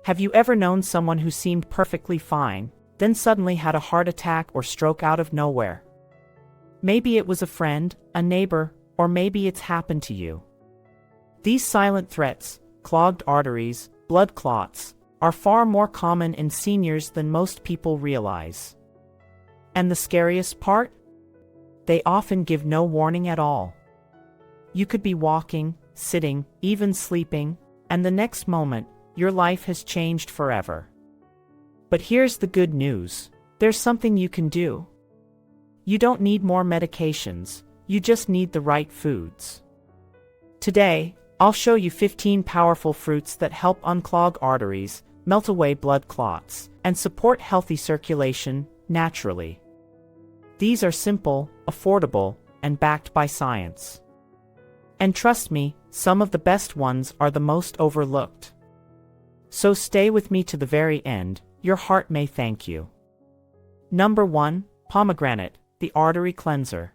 Have you ever known someone who seemed perfectly fine, then suddenly had a heart attack or stroke out of nowhere? Maybe it was a friend, a neighbor, or maybe it's happened to you. These silent threats, clogged arteries, blood clots, are far more common in seniors than most people realize. And the scariest part? They often give no warning at all. You could be walking, sitting, even sleeping, and the next moment, your life has changed forever. But here's the good news. There's something you can do. You don't need more medications, you just need the right foods. Today, I'll show you 15 powerful fruits that help unclog arteries, melt away blood clots, and support healthy circulation naturally. These are simple, affordable, and backed by science. And trust me, some of the best ones are the most overlooked. So stay with me to the very end, your heart may thank you. Number 1, Pomegranate, the artery cleanser.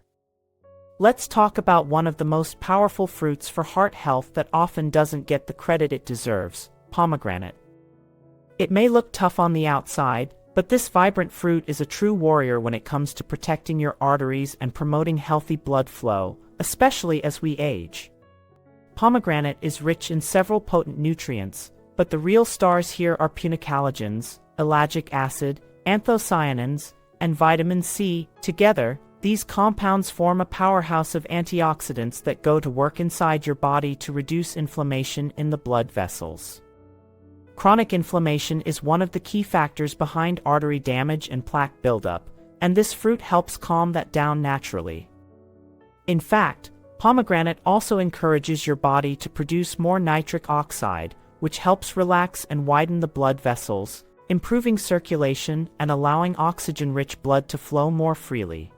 Let's talk about one of the most powerful fruits for heart health that often doesn't get the credit it deserves, pomegranate. It may look tough on the outside, but this vibrant fruit is a true warrior when it comes to protecting your arteries and promoting healthy blood flow, especially as we age. Pomegranate is rich in several potent nutrients, but the real stars here are punicalagins, ellagic acid, anthocyanins, and vitamin C. Together, these compounds form a powerhouse of antioxidants that go to work inside your body to reduce inflammation in the blood vessels. Chronic inflammation is one of the key factors behind artery damage and plaque buildup, and this fruit helps calm that down naturally. In fact, pomegranate also encourages your body to produce more nitric oxide, which helps relax and widen the blood vessels, improving circulation and allowing oxygen-rich blood to flow more freely.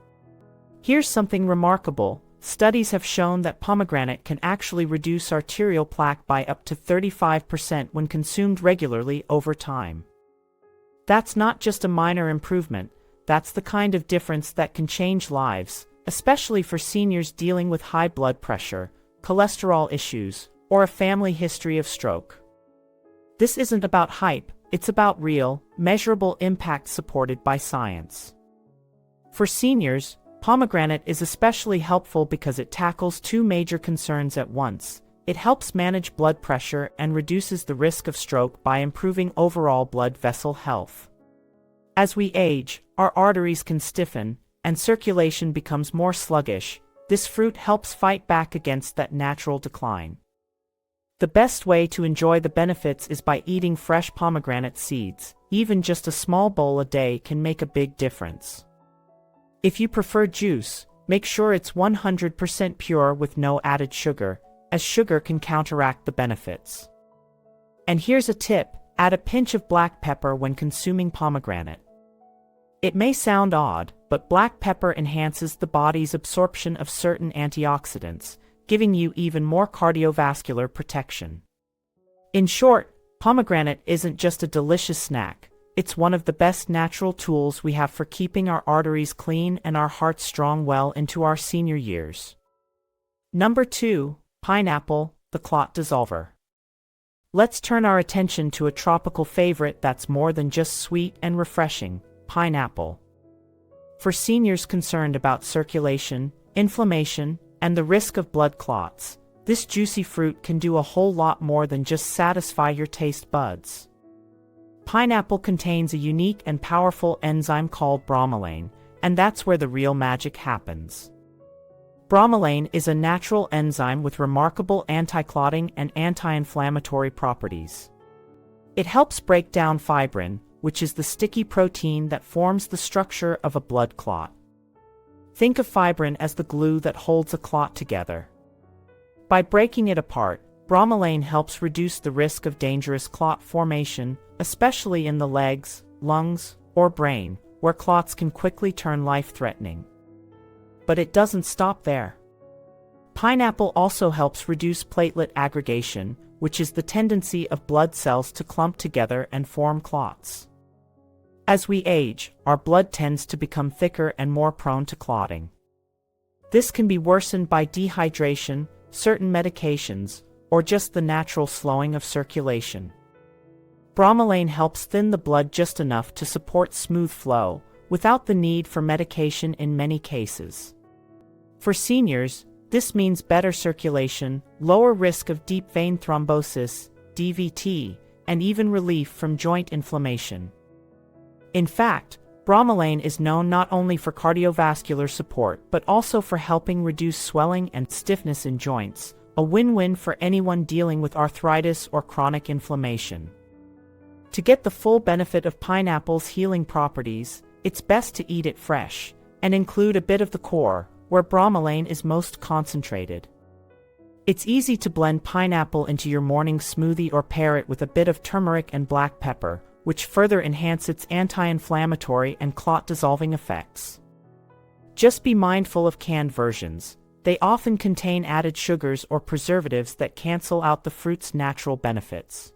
Here's something remarkable. Studies have shown that pomegranate can actually reduce arterial plaque by up to 35% when consumed regularly over time. That's not just a minor improvement, that's the kind of difference that can change lives, especially for seniors dealing with high blood pressure, cholesterol issues, or a family history of stroke. This isn't about hype, it's about real, measurable impact supported by science. For seniors, pomegranate is especially helpful because it tackles two major concerns at once. It helps manage blood pressure and reduces the risk of stroke by improving overall blood vessel health. As we age, our arteries can stiffen, and circulation becomes more sluggish. This fruit helps fight back against that natural decline. The best way to enjoy the benefits is by eating fresh pomegranate seeds. Even just a small bowl a day can make a big difference. If you prefer juice, make sure it's 100% pure with no added sugar, as sugar can counteract the benefits. And here's a tip: add a pinch of black pepper when consuming pomegranate. It may sound odd, but black pepper enhances the body's absorption of certain antioxidants, giving you even more cardiovascular protection. In short, pomegranate isn't just a delicious snack, it's one of the best natural tools we have for keeping our arteries clean and our hearts strong well into our senior years. Number 2, Pineapple, the Clot-Dissolver. Let's turn our attention to a tropical favorite that's more than just sweet and refreshing: pineapple. For seniors concerned about circulation, inflammation, and the risk of blood clots, this juicy fruit can do a whole lot more than just satisfy your taste buds. Pineapple contains a unique and powerful enzyme called bromelain, and that's where the real magic happens. Bromelain is a natural enzyme with remarkable anti-clotting and anti-inflammatory properties. It helps break down fibrin, which is the sticky protein that forms the structure of a blood clot. Think of fibrin as the glue that holds a clot together. By breaking it apart, bromelain helps reduce the risk of dangerous clot formation, especially in the legs, lungs, or brain, where clots can quickly turn life-threatening. But it doesn't stop there. Pineapple also helps reduce platelet aggregation, which is the tendency of blood cells to clump together and form clots. As we age, our blood tends to become thicker and more prone to clotting. This can be worsened by dehydration, certain medications, or just the natural slowing of circulation. Bromelain helps thin the blood just enough to support smooth flow, without the need for medication in many cases. For seniors, this means better circulation, lower risk of deep vein thrombosis, DVT, and even relief from joint inflammation. In fact, bromelain is known not only for cardiovascular support but also for helping reduce swelling and stiffness in joints, a win-win for anyone dealing with arthritis or chronic inflammation. To get the full benefit of pineapple's healing properties, it's best to eat it fresh, and include a bit of the core, where bromelain is most concentrated. It's easy to blend pineapple into your morning smoothie or pair it with a bit of turmeric and black pepper, which further enhance its anti-inflammatory and clot-dissolving effects. Just be mindful of canned versions. They often contain added sugars or preservatives that cancel out the fruit's natural benefits.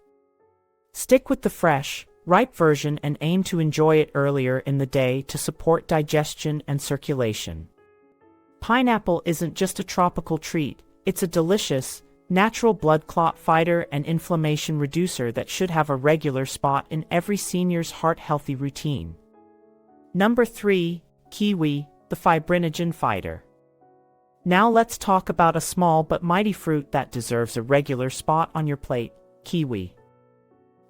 Stick with the fresh, ripe version and aim to enjoy it earlier in the day to support digestion and circulation. Pineapple isn't just a tropical treat, it's a delicious, natural blood clot fighter and inflammation reducer that should have a regular spot in every senior's heart-healthy routine. Number 3, Kiwi, the Fibrinogen fighter. Now let's talk about a small but mighty fruit that deserves a regular spot on your plate, kiwi.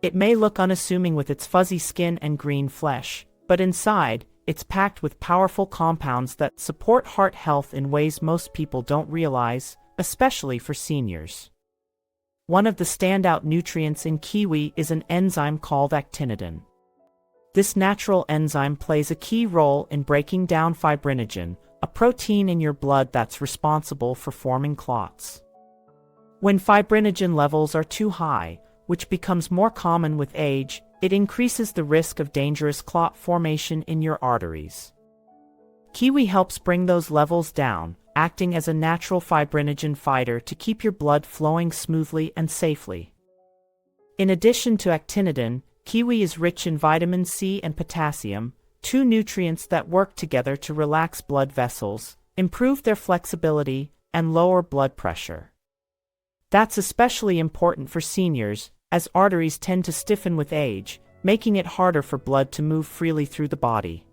It may look unassuming with its fuzzy skin and green flesh, but inside, it's packed with powerful compounds that support heart health in ways most people don't realize, especially for seniors. One of the standout nutrients in kiwi is an enzyme called actinidin. This natural enzyme plays a key role in breaking down fibrinogen, a protein in your blood that's responsible for forming clots. When fibrinogen levels are too high, which becomes more common with age, it increases the risk of dangerous clot formation in your arteries. Kiwi helps bring those levels down, acting as a natural fibrinogen fighter to keep your blood flowing smoothly and safely. In addition to actinidin, kiwi is rich in vitamin C and potassium, two nutrients that work together to relax blood vessels, improve their flexibility, and lower blood pressure. That's especially important for seniors, as arteries tend to stiffen with age, making it harder for blood to move freely through the body.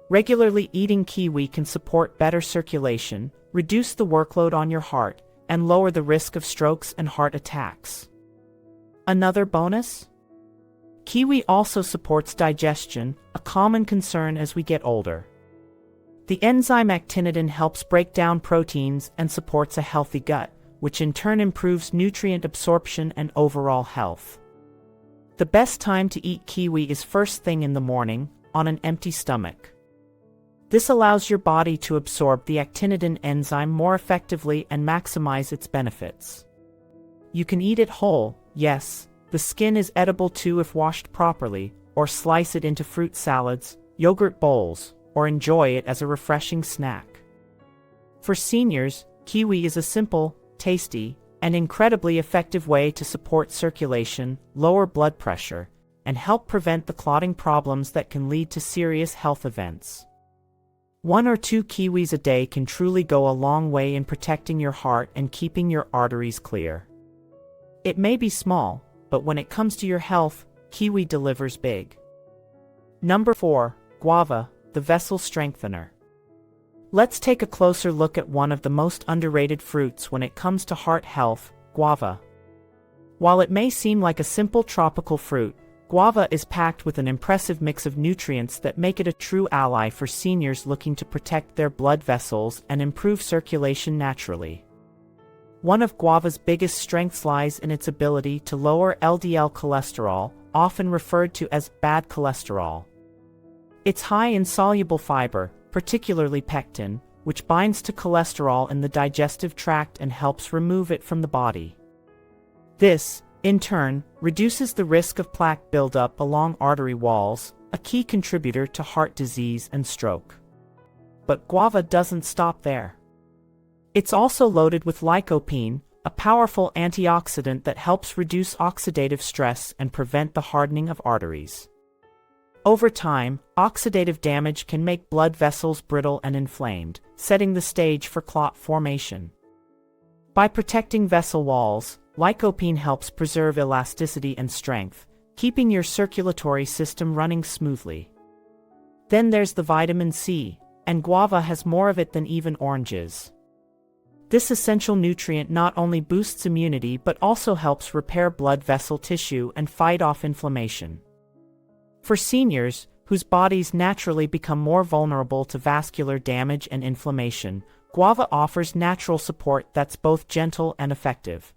Regularly eating kiwi can support better circulation, reduce the workload on your heart, and lower the risk of strokes and heart attacks. Another bonus? Kiwi also supports digestion, a common concern as we get older. The enzyme actinidin helps break down proteins and supports a healthy gut, which in turn improves nutrient absorption and overall health. The best time to eat kiwi is first thing in the morning, on an empty stomach. This allows your body to absorb the actinidin enzyme more effectively and maximize its benefits. You can eat it whole, yes, the skin is edible too if washed properly, or slice it into fruit salads, yogurt bowls, or enjoy it as a refreshing snack. For seniors, kiwi is a simple, tasty, and incredibly effective way to support circulation, lower blood pressure, and help prevent the clotting problems that can lead to serious health events. 1 or 2 kiwis a day can truly go a long way in protecting your heart and keeping your arteries clear. It may be small, but when it comes to your health, kiwi delivers big. Number 4, Guava, the vessel strengthener. Let's take a closer look at one of the most underrated fruits when it comes to heart health, guava. While it may seem like a simple tropical fruit, guava is packed with an impressive mix of nutrients that make it a true ally for seniors looking to protect their blood vessels and improve circulation naturally. One of guava's biggest strengths lies in its ability to lower LDL cholesterol, often referred to as bad cholesterol. It's high in soluble fiber, particularly pectin, which binds to cholesterol in the digestive tract and helps remove it from the body. This, in turn, reduces the risk of plaque buildup along artery walls, a key contributor to heart disease and stroke. But guava doesn't stop there. It's also loaded with lycopene, a powerful antioxidant that helps reduce oxidative stress and prevent the hardening of arteries. Over time, oxidative damage can make blood vessels brittle and inflamed, setting the stage for clot formation. By protecting vessel walls, lycopene helps preserve elasticity and strength, keeping your circulatory system running smoothly. Then there's the vitamin C, and guava has more of it than even oranges. This essential nutrient not only boosts immunity but also helps repair blood vessel tissue and fight off inflammation. For seniors, whose bodies naturally become more vulnerable to vascular damage and inflammation, guava offers natural support that's both gentle and effective.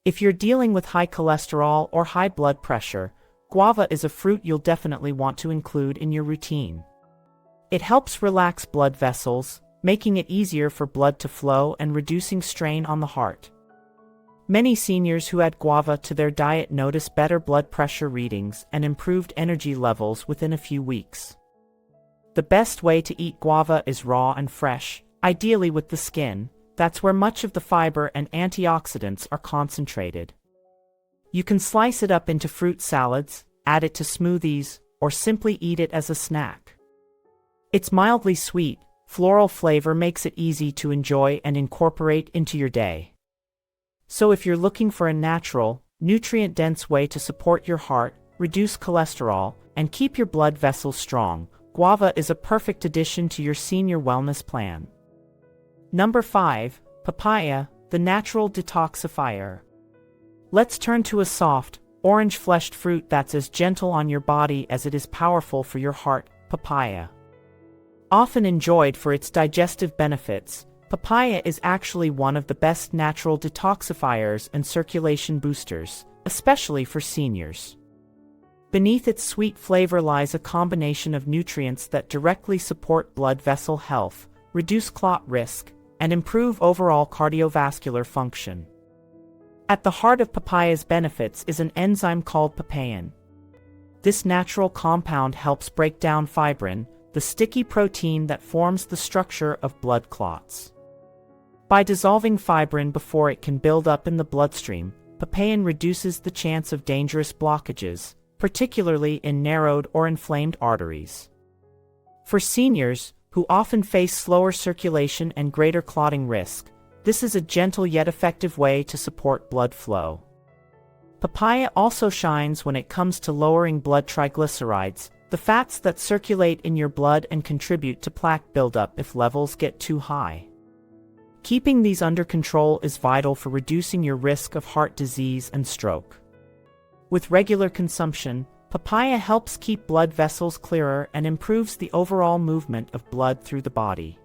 If you're dealing with high cholesterol or high blood pressure, guava is a fruit you'll definitely want to include in your routine. It helps relax blood vessels, making it easier for blood to flow and reducing strain on the heart. Many seniors who add guava to their diet notice better blood pressure readings and improved energy levels within a few weeks. The best way to eat guava is raw and fresh, ideally with the skin. That's where much of the fiber and antioxidants are concentrated. You can slice it up into fruit salads, add it to smoothies, or simply eat it as a snack. Its mildly sweet, floral flavor makes it easy to enjoy and incorporate into your day. So if you're looking for a natural, nutrient-dense way to support your heart, reduce cholesterol, and keep your blood vessels strong, guava is a perfect addition to your senior wellness plan. Number 5. Papaya, the natural detoxifier. Let's turn to a soft, orange-fleshed fruit that's as gentle on your body as it is powerful for your heart, papaya. Often enjoyed for its digestive benefits, papaya is actually one of the best natural detoxifiers and circulation boosters, especially for seniors. Beneath its sweet flavor lies a combination of nutrients that directly support blood vessel health, reduce clot risk, and improve overall cardiovascular function. At the heart of papaya's benefits is an enzyme called papain. This natural compound helps break down fibrin, the sticky protein that forms the structure of blood clots. By dissolving fibrin before it can build up in the bloodstream, papain reduces the chance of dangerous blockages, particularly in narrowed or inflamed arteries. For seniors, who often face slower circulation and greater clotting risk, this is a gentle yet effective way to support blood flow. Papaya also shines when it comes to lowering blood triglycerides, the fats that circulate in your blood and contribute to plaque buildup if levels get too high. Keeping these under control is vital for reducing your risk of heart disease and stroke. With regular consumption, papaya helps keep blood vessels clearer and improves the overall movement of blood through the body.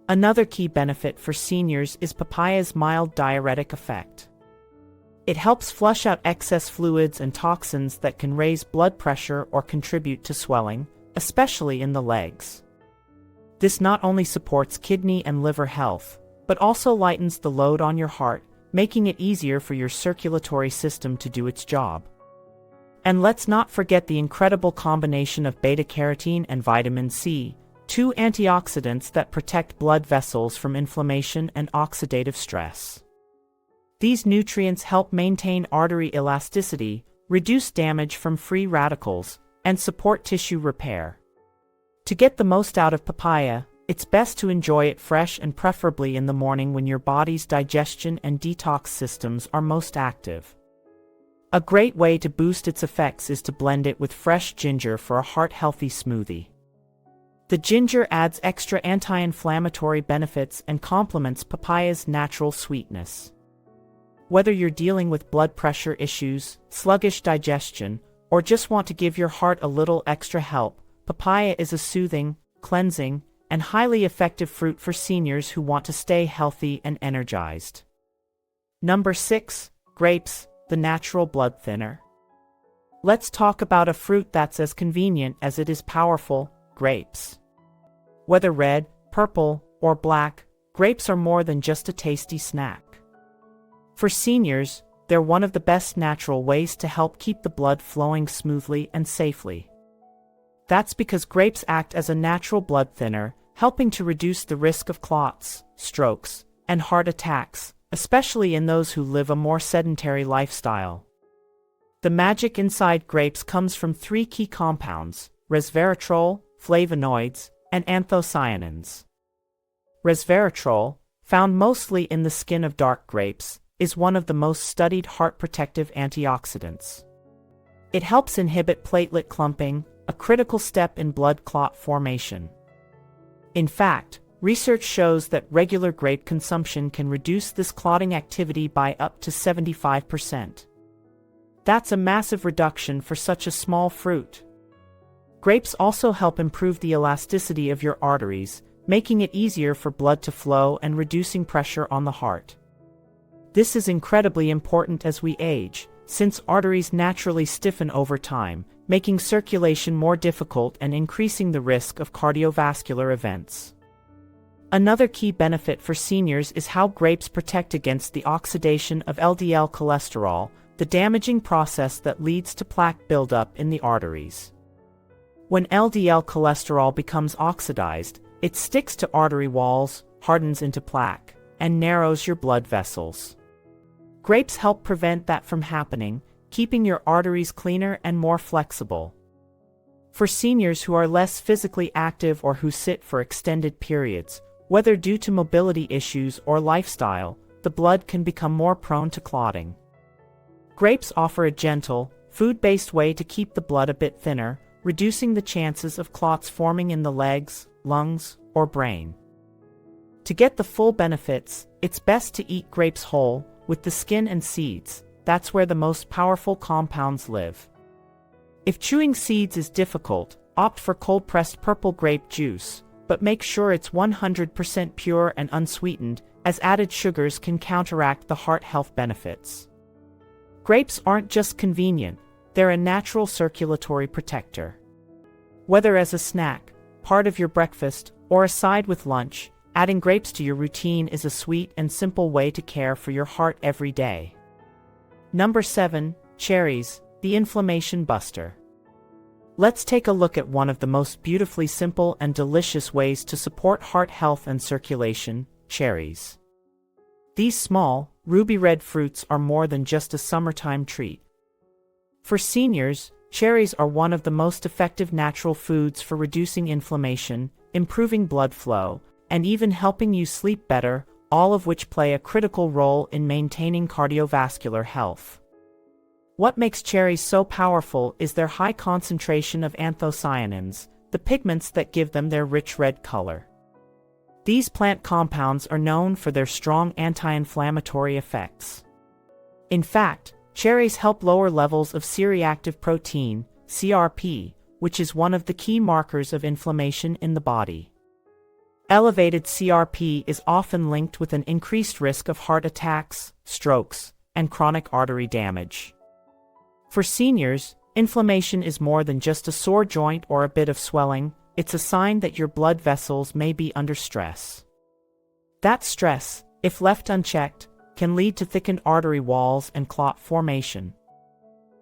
Another key benefit for seniors is papaya's mild diuretic effect. It helps flush out excess fluids and toxins that can raise blood pressure or contribute to swelling, especially in the legs. This not only supports kidney and liver health, but also lightens the load on your heart, making it easier for your circulatory system to do its job. And let's not forget the incredible combination of beta-carotene and vitamin C, two antioxidants that protect blood vessels from inflammation and oxidative stress. These nutrients help maintain artery elasticity, reduce damage from free radicals, and support tissue repair. To get the most out of papaya, it's best to enjoy it fresh and preferably in the morning when your body's digestion and detox systems are most active. A great way to boost its effects is to blend it with fresh ginger for a heart-healthy smoothie. The ginger adds extra anti-inflammatory benefits and complements papaya's natural sweetness. Whether you're dealing with blood pressure issues, sluggish digestion, or just want to give your heart a little extra help, papaya is a soothing, cleansing, and highly effective fruit for seniors who want to stay healthy and energized. Number 6. Grapes, the natural blood thinner. Let's talk about a fruit that's as convenient as it is powerful, grapes. Whether red, purple, or black, grapes are more than just a tasty snack. For seniors, they're one of the best natural ways to help keep the blood flowing smoothly and safely. That's because grapes act as a natural blood thinner, helping to reduce the risk of clots, strokes, and heart attacks, especially in those who live a more sedentary lifestyle. The magic inside grapes comes from 3 key compounds: resveratrol, flavonoids, and anthocyanins. Resveratrol, found mostly in the skin of dark grapes, is one of the most studied heart-protective antioxidants. It helps inhibit platelet clumping, a critical step in blood clot formation. In fact, research shows that regular grape consumption can reduce this clotting activity by up to 75%. That's a massive reduction for such a small fruit. Grapes also help improve the elasticity of your arteries, making it easier for blood to flow and reducing pressure on the heart. This is incredibly important as we age, since arteries naturally stiffen over time, making circulation more difficult and increasing the risk of cardiovascular events. Another key benefit for seniors is how grapes protect against the oxidation of LDL cholesterol, the damaging process that leads to plaque buildup in the arteries. When LDL cholesterol becomes oxidized, it sticks to artery walls, hardens into plaque, and narrows your blood vessels. Grapes help prevent that from happening, keeping your arteries cleaner and more flexible. For seniors who are less physically active or who sit for extended periods, whether due to mobility issues or lifestyle, the blood can become more prone to clotting. Grapes offer a gentle, food-based way to keep the blood a bit thinner, reducing the chances of clots forming in the legs, lungs, or brain. To get the full benefits, it's best to eat grapes whole, with the skin and seeds. That's where the most powerful compounds live. If chewing seeds is difficult, opt for cold-pressed purple grape juice, but make sure it's 100% pure and unsweetened, as added sugars can counteract the heart health benefits. Grapes aren't just convenient, they're a natural circulatory protector. Whether as a snack, part of your breakfast, or a side with lunch, adding grapes to your routine is a sweet and simple way to care for your heart every day. Number 7. Cherries, the inflammation buster. Let's take a look at one of the most beautifully simple and delicious ways to support heart health and circulation: cherries. These small, ruby red fruits are more than just a summertime treat. For seniors, cherries are one of the most effective natural foods for reducing inflammation, improving blood flow, and even helping you sleep better, all of which play a critical role in maintaining cardiovascular health. What makes cherries so powerful is their high concentration of anthocyanins, the pigments that give them their rich red color. These plant compounds are known for their strong anti-inflammatory effects. In fact, cherries help lower levels of C-reactive protein, CRP, which is one of the key markers of inflammation in the body. Elevated CRP is often linked with an increased risk of heart attacks, strokes, and chronic artery damage. For seniors, inflammation is more than just a sore joint or a bit of swelling. It's a sign that your blood vessels may be under stress. That stress, if left unchecked, can lead to thickened artery walls and clot formation.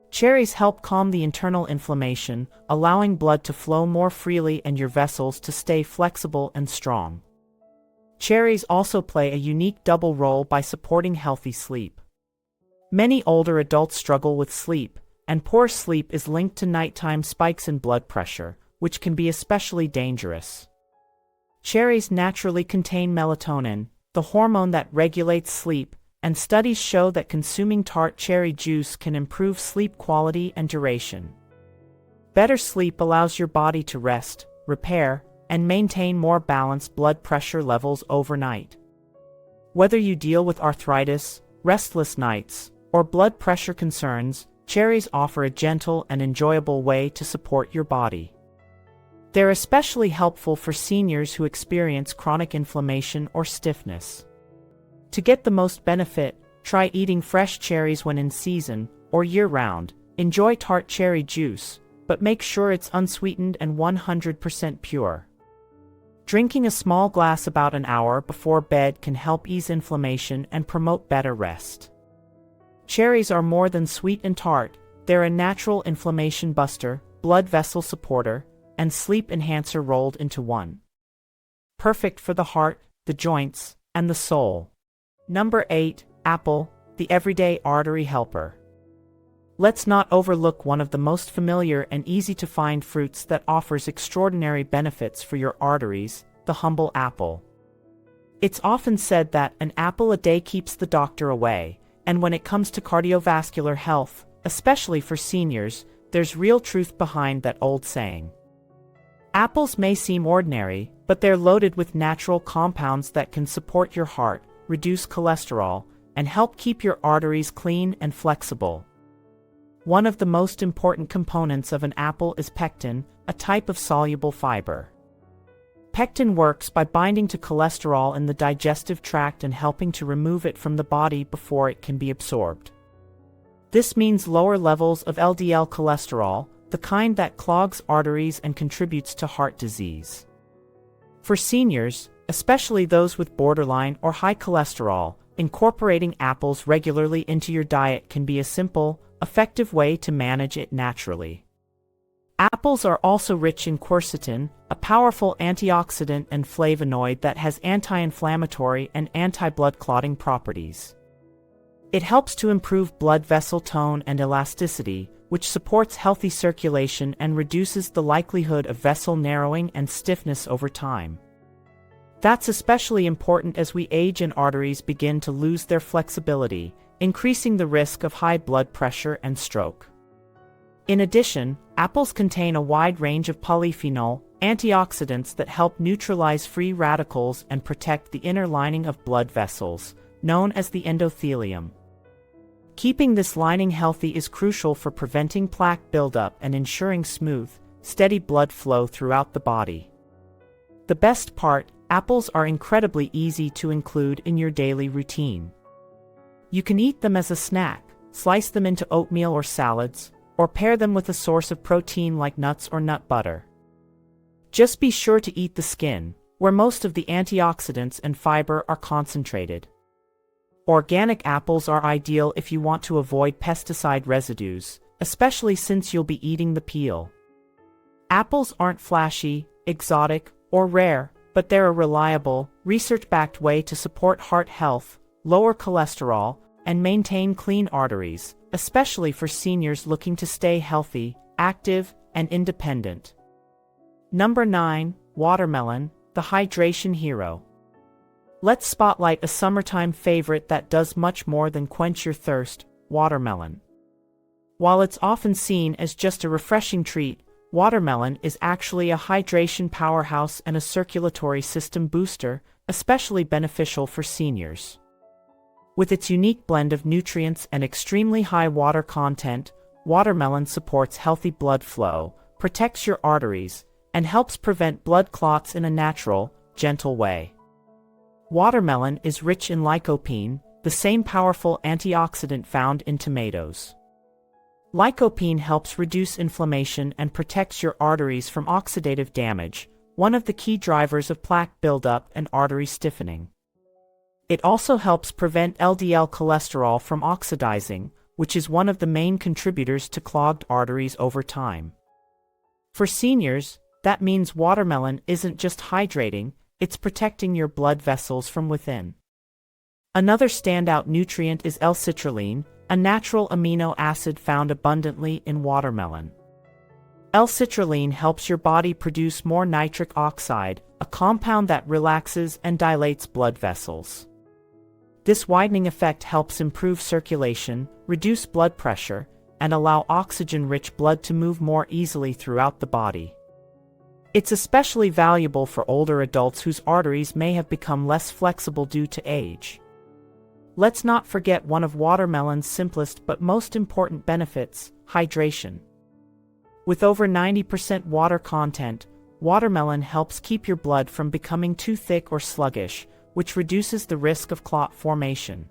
Cherries help calm the internal inflammation, allowing blood to flow more freely and your vessels to stay flexible and strong. Cherries also play a unique double role by supporting healthy sleep. Many older adults struggle with sleep, and poor sleep is linked to nighttime spikes in blood pressure, which can be especially dangerous. Cherries naturally contain melatonin, the hormone that regulates sleep, and studies show that consuming tart cherry juice can improve sleep quality and duration. Better sleep allows your body to rest, repair, and maintain more balanced blood pressure levels overnight. Whether you deal with arthritis, restless nights, or blood pressure concerns, cherries offer a gentle and enjoyable way to support your body. They're especially helpful for seniors who experience chronic inflammation or stiffness. To get the most benefit, try eating fresh cherries when in season, or year-round. Enjoy tart cherry juice, but make sure it's unsweetened and 100% pure. Drinking a small glass about an hour before bed can help ease inflammation and promote better rest. Cherries are more than sweet and tart, they're a natural inflammation buster, blood vessel supporter, and sleep enhancer rolled into one. Perfect for the heart, the joints, and the soul. Number 8. Apple, the everyday artery helper. Let's not overlook one of the most familiar and easy-to-find fruits that offers extraordinary benefits for your arteries, the humble apple. It's often said that an apple a day keeps the doctor away, and when it comes to cardiovascular health, especially for seniors, there's real truth behind that old saying. Apples may seem ordinary, but they're loaded with natural compounds that can support your heart, reduce cholesterol, and help keep your arteries clean and flexible. One of the most important components of an apple is pectin, a type of soluble fiber. Pectin works by binding to cholesterol in the digestive tract and helping to remove it from the body before it can be absorbed. This means lower levels of LDL cholesterol, the kind that clogs arteries and contributes to heart disease. For seniors, especially those with borderline or high cholesterol, incorporating apples regularly into your diet can be a simple, effective way to manage it naturally. Apples are also rich in quercetin, a powerful antioxidant and flavonoid that has anti-inflammatory and anti-blood clotting properties. It helps to improve blood vessel tone and elasticity, which supports healthy circulation and reduces the likelihood of vessel narrowing and stiffness over time. That's especially important as we age and arteries begin to lose their flexibility, increasing the risk of high blood pressure and stroke. In addition, apples contain a wide range of polyphenol, antioxidants that help neutralize free radicals and protect the inner lining of blood vessels, known as the endothelium. Keeping this lining healthy is crucial for preventing plaque buildup and ensuring smooth, steady blood flow throughout the body. The best part, apples are incredibly easy to include in your daily routine. You can eat them as a snack, slice them into oatmeal or salads, or pair them with a source of protein like nuts or nut butter. Just be sure to eat the skin, where most of the antioxidants and fiber are concentrated. Organic apples are ideal if you want to avoid pesticide residues, especially since you'll be eating the peel. Apples aren't flashy, exotic, or rare, but they're a reliable, research-backed way to support heart health, lower cholesterol, and maintain clean arteries, especially for seniors looking to stay healthy, active, and independent. Number 9, watermelon, the hydration hero. Let's spotlight a summertime favorite that does much more than quench your thirst, watermelon. While it's often seen as just a refreshing treat, watermelon is actually a hydration powerhouse and a circulatory system booster, especially beneficial for seniors. With its unique blend of nutrients and extremely high water content, watermelon supports healthy blood flow, protects your arteries, and helps prevent blood clots in a natural, gentle way. Watermelon is rich in lycopene, the same powerful antioxidant found in tomatoes. Lycopene helps reduce inflammation and protects your arteries from oxidative damage, one of the key drivers of plaque buildup and artery stiffening. It also helps prevent LDL cholesterol from oxidizing, which is one of the main contributors to clogged arteries over time. For seniors, that means watermelon isn't just hydrating, it's protecting your blood vessels from within. Another standout nutrient is L-citrulline, a natural amino acid found abundantly in watermelon. L-citrulline helps your body produce more nitric oxide, a compound that relaxes and dilates blood vessels. This widening effect helps improve circulation, reduce blood pressure, and allow oxygen-rich blood to move more easily throughout the body. It's especially valuable for older adults whose arteries may have become less flexible due to age. Let's not forget one of watermelon's simplest but most important benefits, hydration. With over 90% water content, watermelon helps keep your blood from becoming too thick or sluggish, which reduces the risk of clot formation.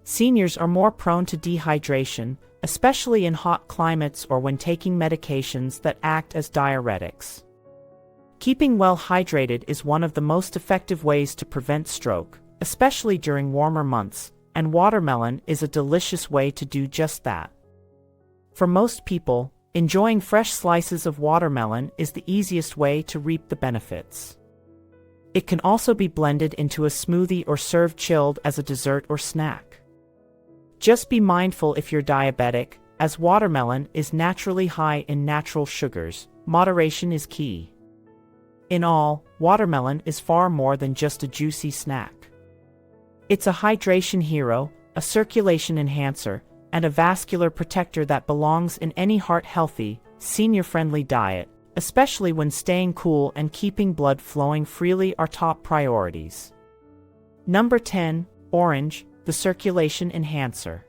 Seniors are more prone to dehydration, especially in hot climates or when taking medications that act as diuretics. Keeping well hydrated is one of the most effective ways to prevent stroke, especially during warmer months, and watermelon is a delicious way to do just that. For most people, enjoying fresh slices of watermelon is the easiest way to reap the benefits. It can also be blended into a smoothie or served chilled as a dessert or snack. Just be mindful if you're diabetic, as watermelon is naturally high in natural sugars. Moderation is key. In all, watermelon is far more than just a juicy snack. It's a hydration hero, a circulation enhancer, and a vascular protector that belongs in any heart-healthy, senior-friendly diet, especially when staying cool and keeping blood flowing freely are top priorities. Number 10. Orange, the circulation enhancer.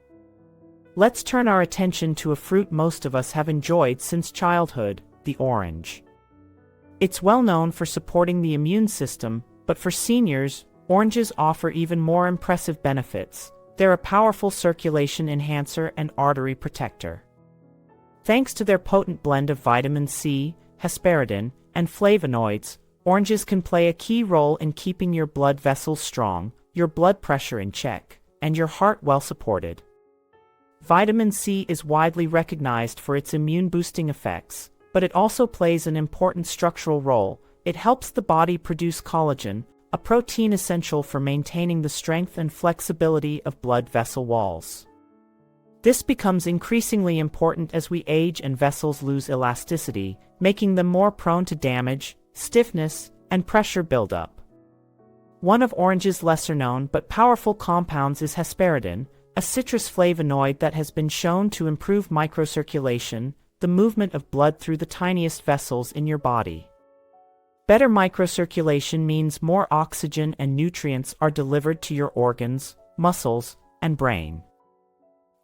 Let's turn our attention to a fruit most of us have enjoyed since childhood, the orange. It's well known for supporting the immune system, but for seniors, oranges offer even more impressive benefits. They're a powerful circulation enhancer and artery protector. Thanks to their potent blend of vitamin C, hesperidin, and flavonoids, oranges can play a key role in keeping your blood vessels strong, your blood pressure in check, and your heart well supported. Vitamin C is widely recognized for its immune-boosting effects, but it also plays an important structural role. It helps the body produce collagen, a protein essential for maintaining the strength and flexibility of blood vessel walls. This becomes increasingly important as we age and vessels lose elasticity, making them more prone to damage, stiffness, and pressure buildup. One of orange's lesser-known but powerful compounds is hesperidin, a citrus flavonoid that has been shown to improve microcirculation, the movement of blood through the tiniest vessels in your body. Better microcirculation means more oxygen and nutrients are delivered to your organs, muscles, and brain.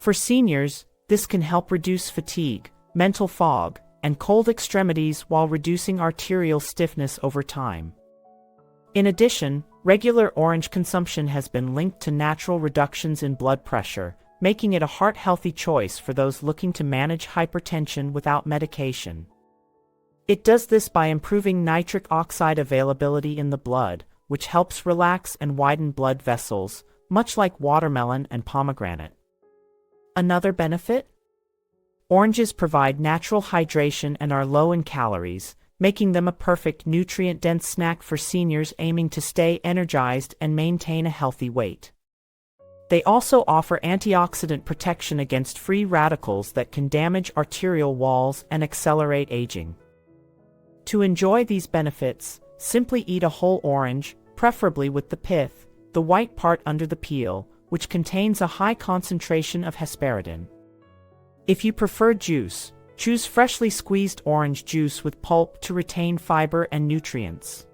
For seniors, this can help reduce fatigue, mental fog, and cold extremities while reducing arterial stiffness over time. In addition, regular orange consumption has been linked to natural reductions in blood pressure, making it a heart-healthy choice for those looking to manage hypertension without medication. It does this by improving nitric oxide availability in the blood, which helps relax and widen blood vessels, much like watermelon and pomegranate. Another benefit? Oranges provide natural hydration and are low in calories, making them a perfect nutrient-dense snack for seniors aiming to stay energized and maintain a healthy weight. They also offer antioxidant protection against free radicals that can damage arterial walls and accelerate aging. To enjoy these benefits, simply eat a whole orange, preferably with the pith, the white part under the peel, which contains a high concentration of hesperidin. If you prefer juice, choose freshly squeezed orange juice with pulp to retain fiber and nutrients.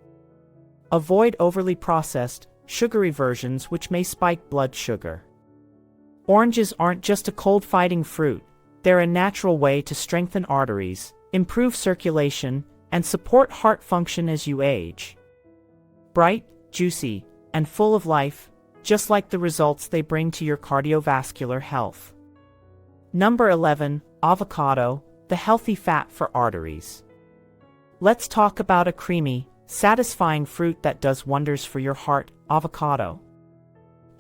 Avoid overly processed, sugary versions which may spike blood sugar. Oranges aren't just a cold-fighting fruit, they're a natural way to strengthen arteries, improve circulation, and support heart function as you age. Bright, juicy, and full of life, just like the results they bring to your cardiovascular health. Number 11. Avocado, the healthy fat for arteries. Let's talk about a creamy, satisfying fruit that does wonders for your heart, avocado.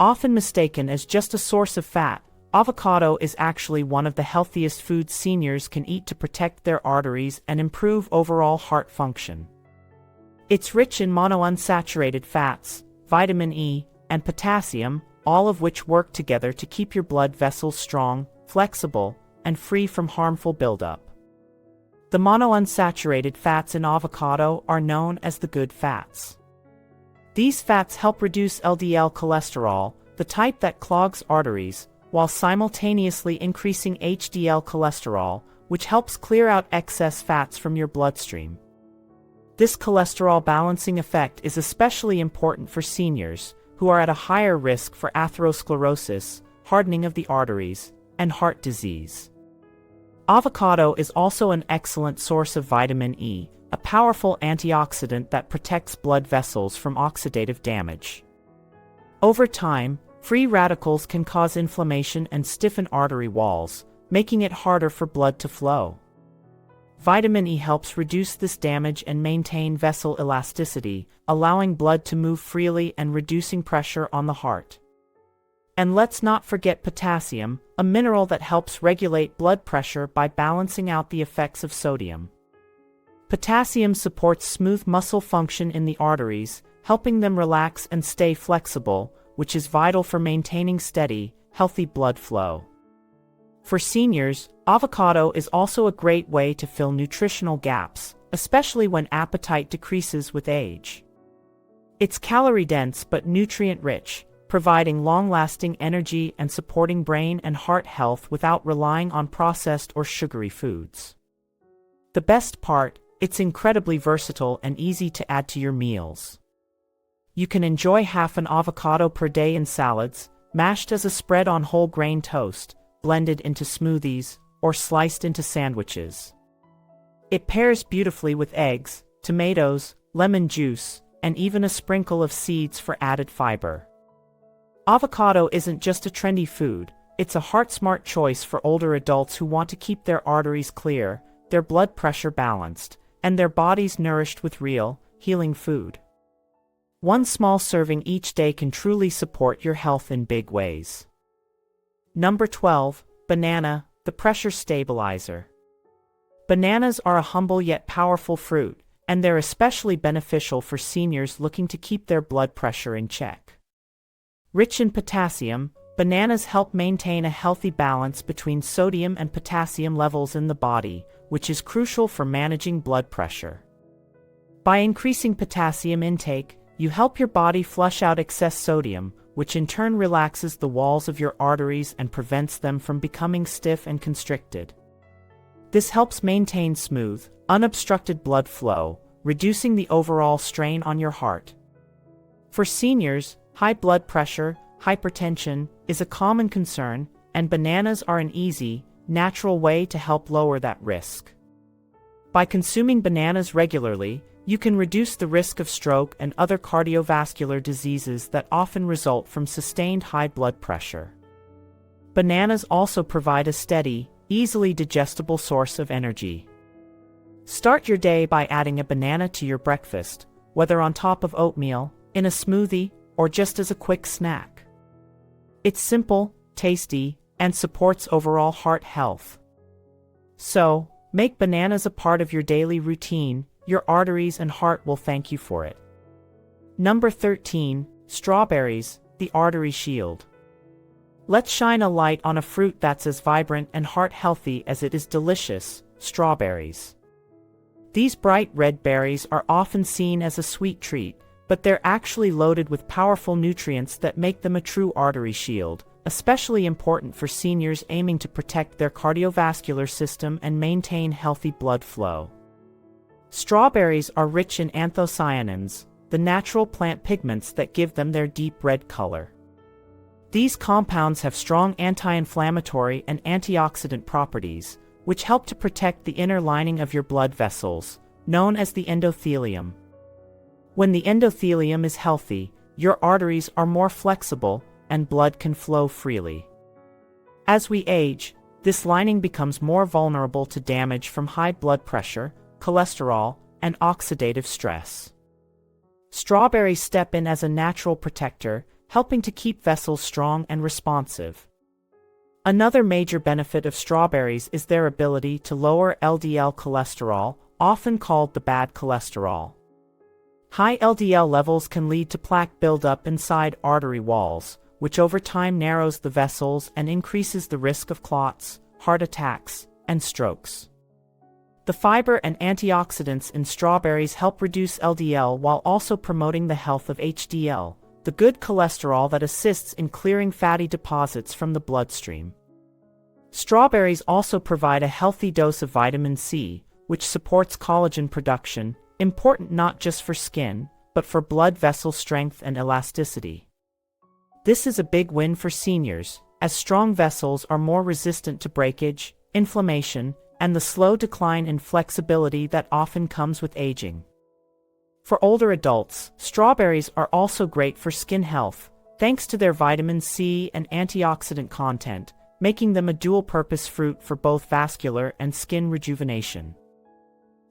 Often mistaken as just a source of fat, avocado is actually one of the healthiest foods seniors can eat to protect their arteries and improve overall heart function. It's rich in monounsaturated fats, vitamin E, and potassium, all of which work together to keep your blood vessels strong, flexible, and free from harmful buildup. The monounsaturated fats in avocado are known as the good fats. These fats help reduce LDL cholesterol, the type that clogs arteries, while simultaneously increasing HDL cholesterol, which helps clear out excess fats from your bloodstream. This cholesterol balancing effect is especially important for seniors, who are at a higher risk for atherosclerosis, hardening of the arteries, and heart disease. Avocado is also an excellent source of vitamin E, a powerful antioxidant that protects blood vessels from oxidative damage. Over time, free radicals can cause inflammation and stiffen artery walls, making it harder for blood to flow. Vitamin E helps reduce this damage and maintain vessel elasticity, allowing blood to move freely and reducing pressure on the heart. And let's not forget potassium, a mineral that helps regulate blood pressure by balancing out the effects of sodium. Potassium supports smooth muscle function in the arteries, helping them relax and stay flexible, which is vital for maintaining steady, healthy blood flow. For seniors, avocado is also a great way to fill nutritional gaps, especially when appetite decreases with age. It's calorie-dense but nutrient-rich, providing long-lasting energy and supporting brain and heart health without relying on processed or sugary foods. The best part, it's incredibly versatile and easy to add to your meals. You can enjoy half an avocado per day in salads, mashed as a spread on whole grain toast, blended into smoothies, or sliced into sandwiches. It pairs beautifully with eggs, tomatoes, lemon juice, and even a sprinkle of seeds for added fiber. Avocado isn't just a trendy food, it's a heart-smart choice for older adults who want to keep their arteries clear, their blood pressure balanced, and their bodies nourished with real, healing food. One small serving each day can truly support your health in big ways. Number 12, banana, the pressure stabilizer. Bananas are a humble yet powerful fruit, and they're especially beneficial for seniors looking to keep their blood pressure in check. Rich in potassium, bananas help maintain a healthy balance between sodium and potassium levels in the body, which is crucial for managing blood pressure. By increasing potassium intake, you help your body flush out excess sodium, which in turn relaxes the walls of your arteries and prevents them from becoming stiff and constricted. This helps maintain smooth, unobstructed blood flow, reducing the overall strain on your heart. For seniors, high blood pressure, hypertension, is a common concern, and bananas are an easy, natural way to help lower that risk. By consuming bananas regularly, you can reduce the risk of stroke and other cardiovascular diseases that often result from sustained high blood pressure. Bananas also provide a steady, easily digestible source of energy. Start your day by adding a banana to your breakfast, whether on top of oatmeal, in a smoothie, or just as a quick snack. It's simple, tasty, and supports overall heart health. So, make bananas a part of your daily routine. Your arteries and heart will thank you for it. Number 13, strawberries, the artery shield. Let's shine a light on a fruit that's as vibrant and heart-healthy as it is delicious, strawberries. These bright red berries are often seen as a sweet treat, but they're actually loaded with powerful nutrients that make them a true artery shield, especially important for seniors aiming to protect their cardiovascular system and maintain healthy blood flow. Strawberries are rich in anthocyanins, the natural plant pigments that give them their deep red color. These compounds have strong anti-inflammatory and antioxidant properties, which help to protect the inner lining of your blood vessels, known as the endothelium. When the endothelium is healthy, your arteries are more flexible, and blood can flow freely. As we age, this lining becomes more vulnerable to damage from high blood pressure, cholesterol, and oxidative stress. Strawberries step in as a natural protector, helping to keep vessels strong and responsive. Another major benefit of strawberries is their ability to lower LDL cholesterol, often called the bad cholesterol. High LDL levels can lead to plaque buildup inside artery walls, which over time narrows the vessels and increases the risk of clots, heart attacks, and strokes. The fiber and antioxidants in strawberries help reduce LDL while also promoting the health of HDL, the good cholesterol that assists in clearing fatty deposits from the bloodstream. Strawberries also provide a healthy dose of vitamin C, which supports collagen production, important not just for skin, but for blood vessel strength and elasticity. This is a big win for seniors, as strong vessels are more resistant to breakage, inflammation, and the slow decline in flexibility that often comes with aging. For older adults, strawberries are also great for skin health, thanks to their vitamin C and antioxidant content, making them a dual-purpose fruit for both vascular and skin rejuvenation.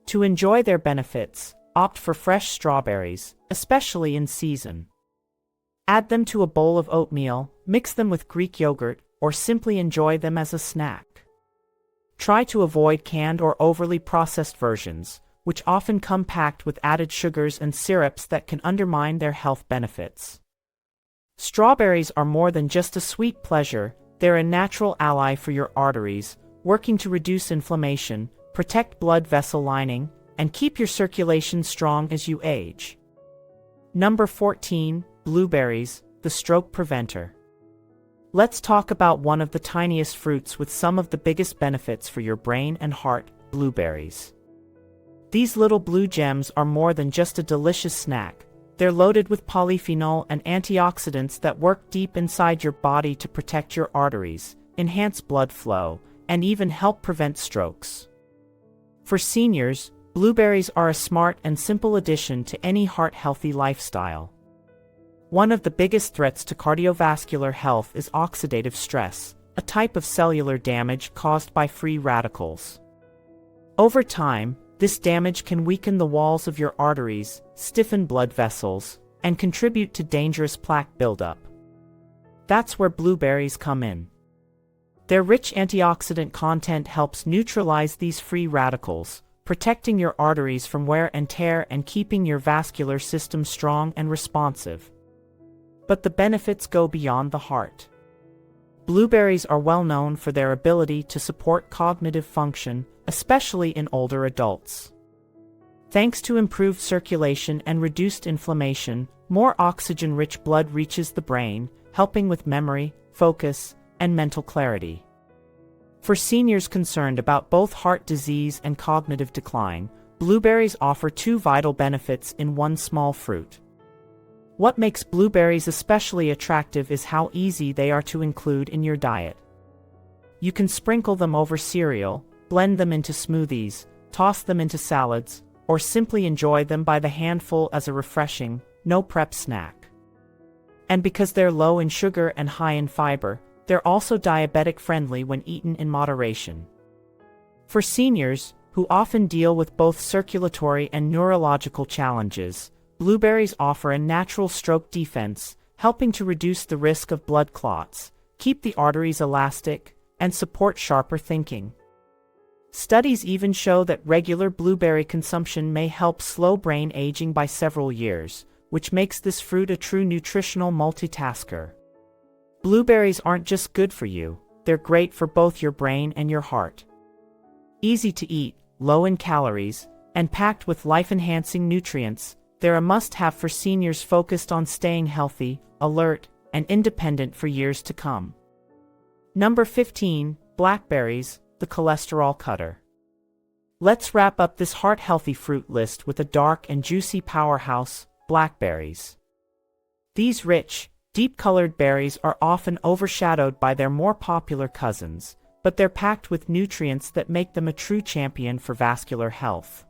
To enjoy their benefits, opt for fresh strawberries, especially in season. Add them to a bowl of oatmeal, mix them with Greek yogurt, or simply enjoy them as a snack. Try to avoid canned or overly processed versions, which often come packed with added sugars and syrups that can undermine their health benefits. Strawberries are more than just a sweet pleasure, they're a natural ally for your arteries, working to reduce inflammation, protect blood vessel lining, and keep your circulation strong as you age. Number 14, blueberries, the stroke preventer. Let's talk about one of the tiniest fruits with some of the biggest benefits for your brain and heart, blueberries. These little blue gems are more than just a delicious snack. They're loaded with polyphenol and antioxidants that work deep inside your body to protect your arteries, enhance blood flow, and even help prevent strokes. For seniors, blueberries are a smart and simple addition to any heart-healthy lifestyle. One of the biggest threats to cardiovascular health is oxidative stress, a type of cellular damage caused by free radicals. Over time, this damage can weaken the walls of your arteries, stiffen blood vessels, and contribute to dangerous plaque buildup. That's where blueberries come in. Their rich antioxidant content helps neutralize these free radicals, protecting your arteries from wear and tear and keeping your vascular system strong and responsive. But the benefits go beyond the heart. Blueberries are well known for their ability to support cognitive function, especially in older adults. Thanks to improved circulation and reduced inflammation, more oxygen-rich blood reaches the brain, helping with memory, focus, and mental clarity. For seniors concerned about both heart disease and cognitive decline, blueberries offer two vital benefits in one small fruit. What makes blueberries especially attractive is how easy they are to include in your diet. You can sprinkle them over cereal, blend them into smoothies, toss them into salads, or simply enjoy them by the handful as a refreshing, no-prep snack. And because they're low in sugar and high in fiber, they're also diabetic-friendly when eaten in moderation. For seniors, who often deal with both circulatory and neurological challenges, blueberries offer a natural stroke defense, helping to reduce the risk of blood clots, keep the arteries elastic, and support sharper thinking. Studies even show that regular blueberry consumption may help slow brain aging by several years, which makes this fruit a true nutritional multitasker. Blueberries aren't just good for you, they're great for both your brain and your heart. Easy to eat, low in calories, and packed with life-enhancing nutrients, they're a must-have for seniors focused on staying healthy, alert, and independent for years to come. Number 15, Blackberries, the cholesterol cutter. Let's wrap up this heart-healthy fruit list with a dark and juicy powerhouse, blackberries. These rich, deep-colored berries are often overshadowed by their more popular cousins, but they're packed with nutrients that make them a true champion for vascular health.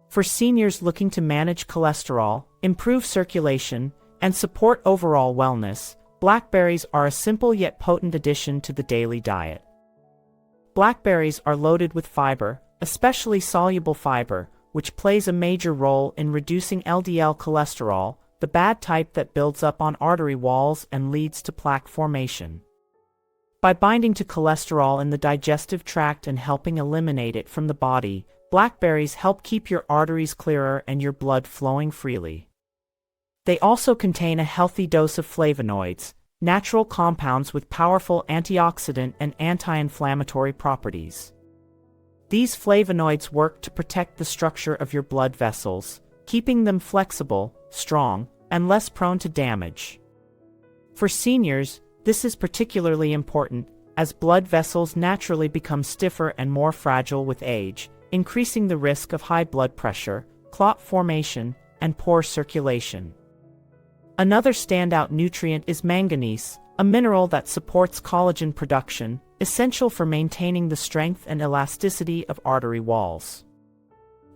For seniors looking to manage cholesterol, improve circulation, and support overall wellness, blackberries are a simple yet potent addition to the daily diet. Blackberries are loaded with fiber, especially soluble fiber, which plays a major role in reducing LDL cholesterol, the bad type that builds up on artery walls and leads to plaque formation. By binding to cholesterol in the digestive tract and helping eliminate it from the body, blackberries help keep your arteries clearer and your blood flowing freely. They also contain a healthy dose of flavonoids, natural compounds with powerful antioxidant and anti-inflammatory properties. These flavonoids work to protect the structure of your blood vessels, keeping them flexible, strong, and less prone to damage. For seniors, this is particularly important, as blood vessels naturally become stiffer and more fragile with age, increasing the risk of high blood pressure, clot formation, and poor circulation. Another standout nutrient is manganese, a mineral that supports collagen production, essential for maintaining the strength and elasticity of artery walls.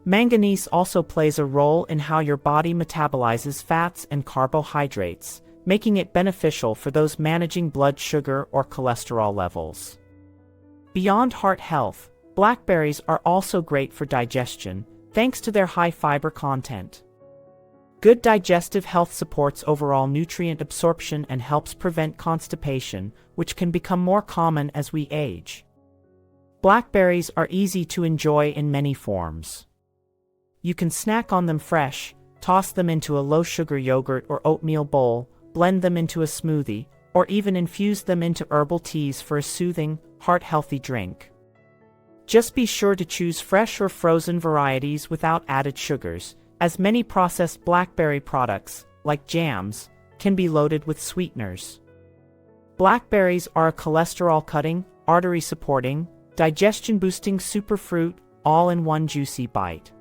Manganese also plays a role in how your body metabolizes fats and carbohydrates, making it beneficial for those managing blood sugar or cholesterol levels. Beyond heart health, blackberries are also great for digestion, thanks to their high fiber content. Good digestive health supports overall nutrient absorption and helps prevent constipation, which can become more common as we age. Blackberries are easy to enjoy in many forms. You can snack on them fresh, toss them into a low-sugar yogurt or oatmeal bowl, blend them into a smoothie, or even infuse them into herbal teas for a soothing, heart-healthy drink. Just be sure to choose fresh or frozen varieties without added sugars, as many processed blackberry products, like jams, can be loaded with sweeteners. Blackberries are a cholesterol-cutting, artery-supporting, digestion-boosting superfruit, all in one juicy bite.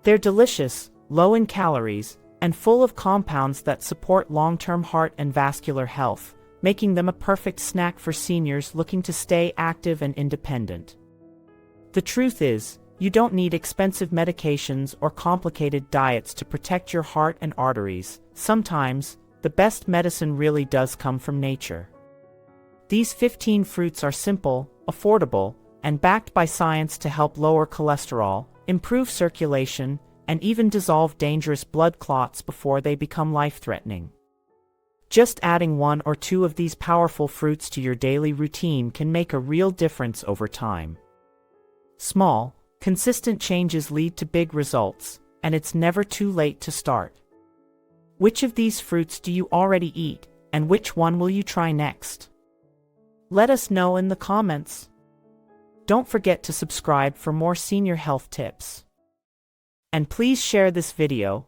They're delicious, low in calories, and full of compounds that support long-term heart and vascular health, making them a perfect snack for seniors looking to stay active and independent. The truth is, you don't need expensive medications or complicated diets to protect your heart and arteries. Sometimes, the best medicine really does come from nature. These 15 fruits are simple, affordable, and backed by science to help lower cholesterol, improve circulation, and even dissolve dangerous blood clots before they become life-threatening. Just adding one or two of these powerful fruits to your daily routine can make a real difference over time. Small, consistent changes lead to big results, and it's never too late to start. Which of these fruits do you already eat, and which one will you try next? Let us know in the comments. Don't forget to subscribe for more senior health tips. And please share this video,